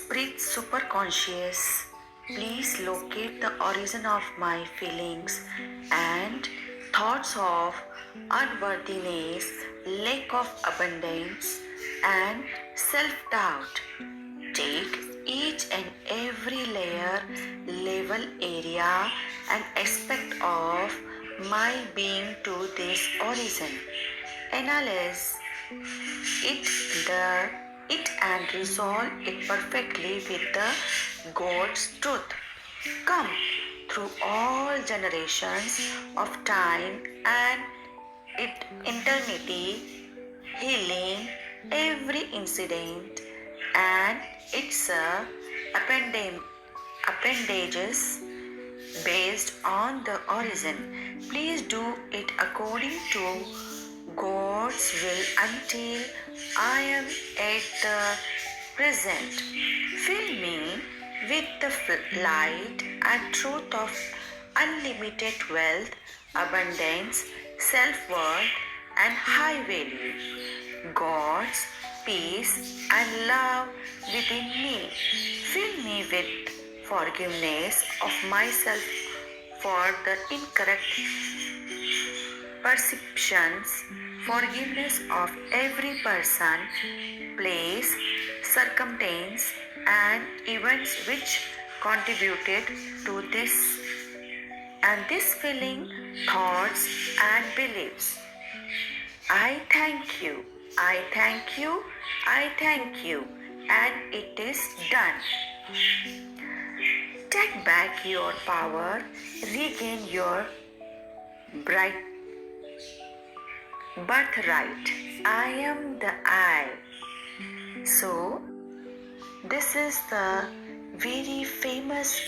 Spirit Superconscious, please locate the origin of my feelings and thoughts of unworthiness, lack of abundance, and self-doubt. Take each and every layer, level, area, and aspect of my being to this origin. Analyze it and resolve it perfectly with the God's truth. Come through all generations of time and eternity, healing every incident and its appendages based on the origin. Please do it according to God's will until I am at the present. Fill me with the light and truth of unlimited wealth, abundance, self-worth, and high value. God's peace and love within me. Fill me with forgiveness of myself for the incorrect perceptions, forgiveness of every person, place, circumstance, and events which contributed to this and this feeling, thoughts, and beliefs. I thank you, I thank you, I thank you, and it is done. Take back your power, regain your birthright. I am the I. So, this is the very famous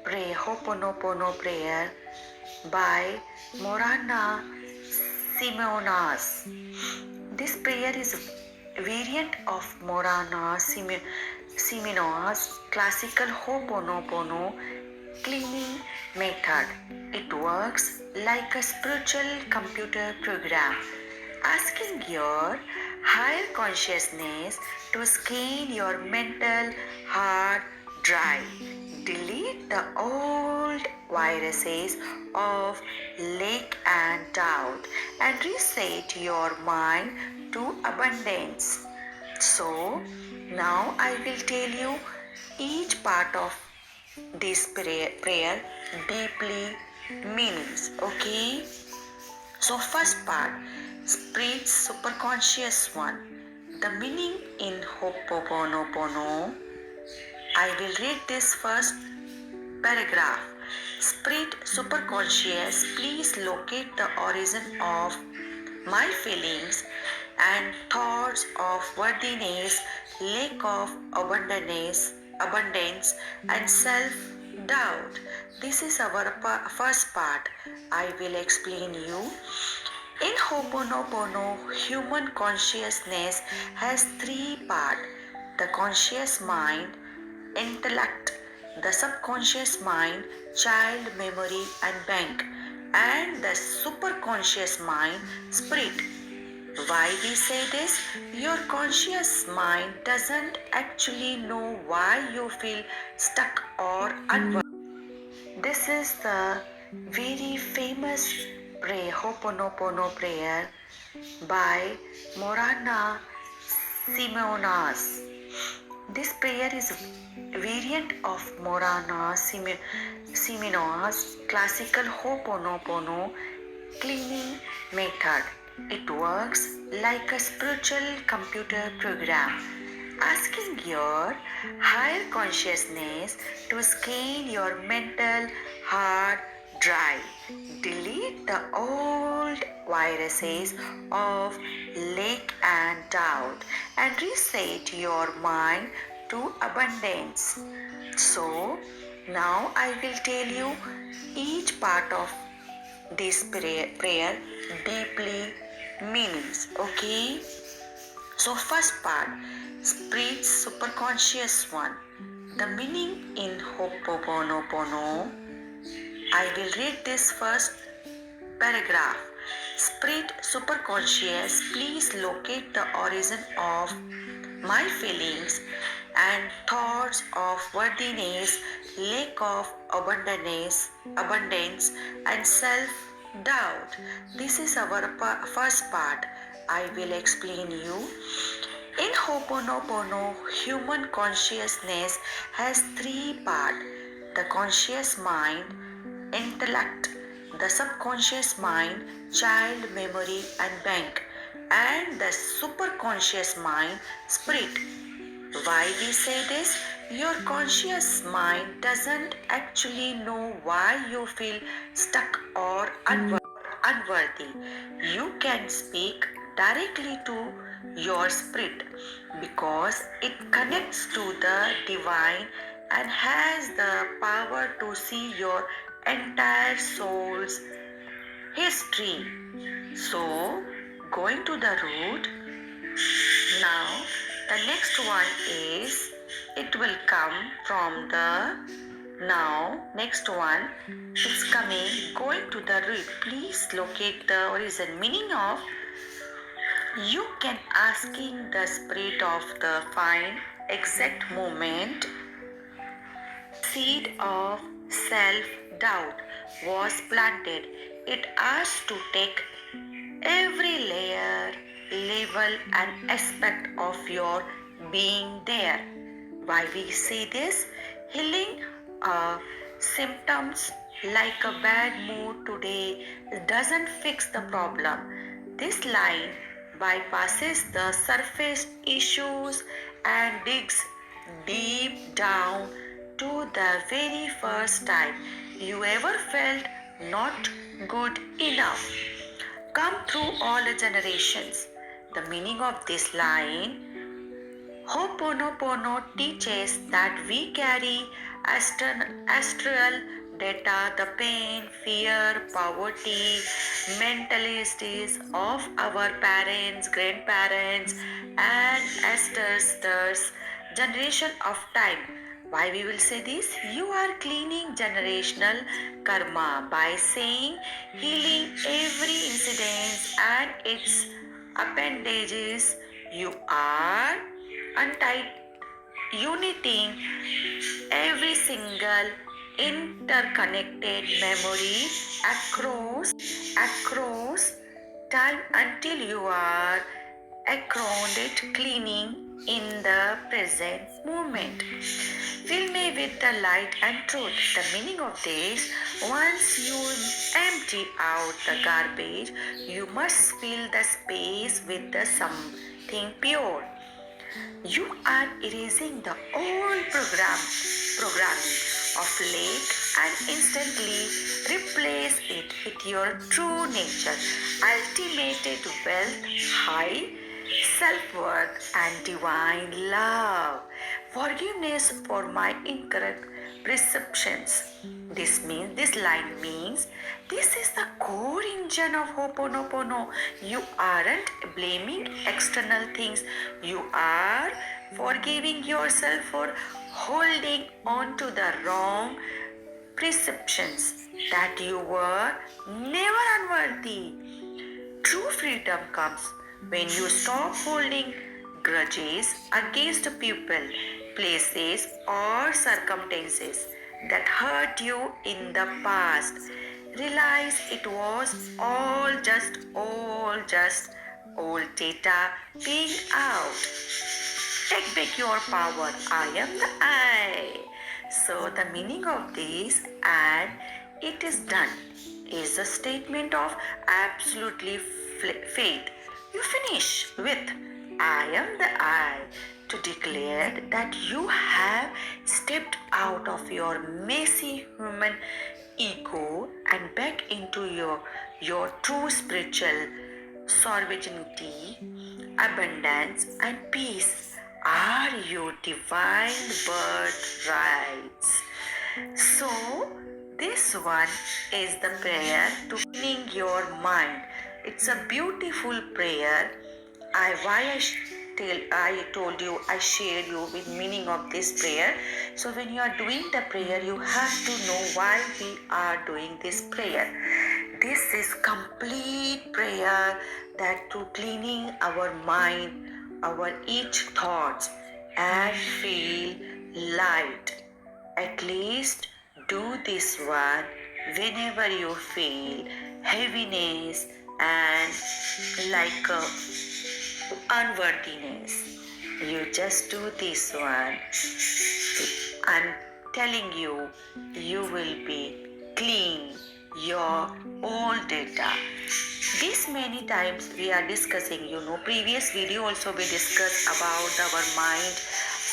Ho'oponopono prayer by Morrnah Simeona. This prayer is a variant of Morrnah Simeona's classical Ho'oponopono cleaning method. It works like a spiritual computer program, asking your higher consciousness to scan your mental hard drive, delete the old viruses of lack and doubt, and reset your mind to abundance. So, now I will tell you each part of this prayer deeply meanings. Okay? So first part, Spirit Superconscious one. The meaning in Ho'oponopono. I will read this first paragraph. Spirit Superconscious, please locate the origin of my feelings and thoughts of worthiness, lack of abundance, and self-doubt. This is our first part. I will explain you. In Ho'oponopono, human consciousness has three parts: the conscious mind, intellect, the subconscious mind, child memory and bank, and the superconscious mind, spirit. Why we say this? Your conscious mind doesn't actually know why you feel stuck or unworthy. This is the very famous Ho'oponopono prayer by Morrnah Simeona. This prayer is a variant of Morrnah Simeona's classical Ho'oponopono cleaning method. It works like a spiritual computer program, asking your higher consciousness to scan your mental hard drive, delete the old viruses of lack and doubt, and reset your mind to abundance. So, now I will tell you each part of this prayer deeply meanings. Okay? So first part, Spirit Superconscious one. The meaning in Ho'oponopono. I will read this first paragraph. Spirit Superconscious, please locate the origin of my feelings and thoughts thoughts of worthiness, lack of abundance, and self-doubt. This is our first part. I will explain you. In Ho'oponopono, human consciousness has three parts: the conscious mind, intellect, the subconscious mind, child memory and bank, and the superconscious mind, spirit. Why we say this? Your conscious mind doesn't actually know why you feel stuck or unworthy. You can speak directly to your spirit because it connects to the divine and has the power to see your entire soul's history. So, going to the root, now the next one is, it will come from the, now next one, it's coming, going to the root. Please locate the origin meaning of. You can asking the spirit of the find exact moment seed of self-doubt was planted. It asked to take every layer, level and aspect of your being there. Why we say this? Healing symptoms like a bad mood today doesn't fix the problem. This line bypasses the surface issues and digs deep down to the very first time you ever felt not good enough. Come through all the generations. The meaning of this line, Ho'oponopono teaches that we carry astral data, the pain, fear, poverty, mental states of our parents, grandparents, and ancestors, generation of time. Why we will say this? You are cleaning generational karma by saying healing every incident and its appendages. You are uniting every single interconnected memory across time until you are across it, cleaning in the present moment. Fill me with the light and truth. The meaning of this, once you empty out the garbage, you must fill the space with the something pure. You are erasing the old programming of lake and instantly replace it with your true nature, ultimate wealth, high self-worth and divine love. Forgiveness for my incorrect perceptions. This line means this is the core engine of Ho'oponopono. You aren't blaming external things. You are forgiving yourself for holding on to the wrong perceptions that you were never unworthy. True freedom comes when you stop holding grudges against people, places, or circumstances that hurt you in the past. Realize it was all just old data being out. Take back your power. I am the I. So the meaning of this, and it is done, is a statement of absolutely faith. You finish with I am the I to declare that you have stepped out of your messy human ego and back into your true spiritual sovereignty, abundance and peace are your divine birthrights. So this one is the prayer to cleaning your mind. It's a beautiful prayer. I told you, I shared you with meaning of this prayer. So when you are doing the prayer, you have to know why we are doing this prayer. This is complete prayer that to cleaning our mind, our each thoughts, and feel light. At least do this one whenever you feel heaviness and like unworthiness. You just do this one. I'm telling you, you will be clean your old data. This many times we are discussing, previous video also we discussed about our mind,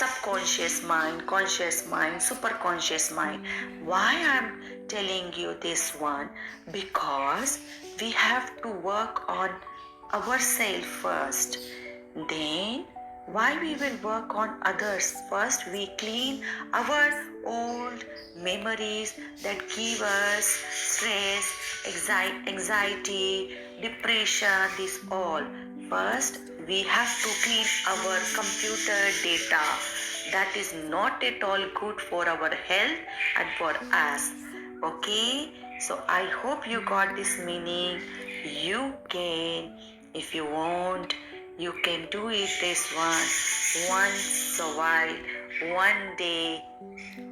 subconscious mind, conscious mind, superconscious mind. Why I'm telling you this one? Because we have to work on ourselves first. Then why we will work on others? First we clean our old memories that give us stress, anxiety, depression, this all. First we have to clean our computer data that is not at all good for our health and for us. Okay, so I hope you got this meaning. You can, if you want, you can do it this one once a while, one day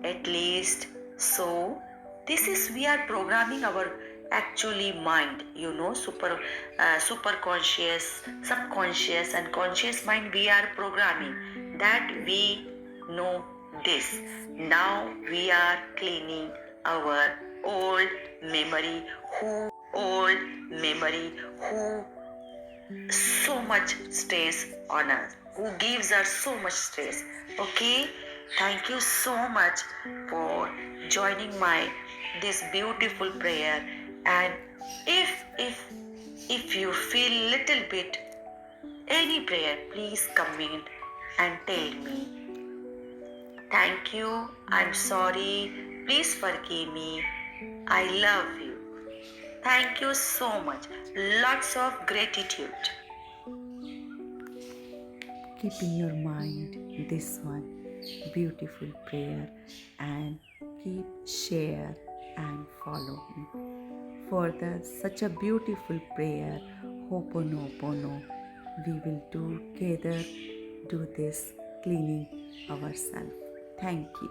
at least. So this is, we are programming our actually mind, super conscious, subconscious and conscious mind. We are programming that we know this. Now we are cleaning our old memory, who so much stress on us, who gives us so much stress. Okay, thank you so much for joining my this beautiful prayer. And if you feel little bit any prayer, please comment and tell me. Thank you. I'm sorry. Please forgive me. I love you. Thank you so much. Lots of gratitude. Keep in your mind this one beautiful prayer and keep share and follow me. For such a beautiful prayer, Ho'oponopono, we will together do this cleaning ourselves. Thank you.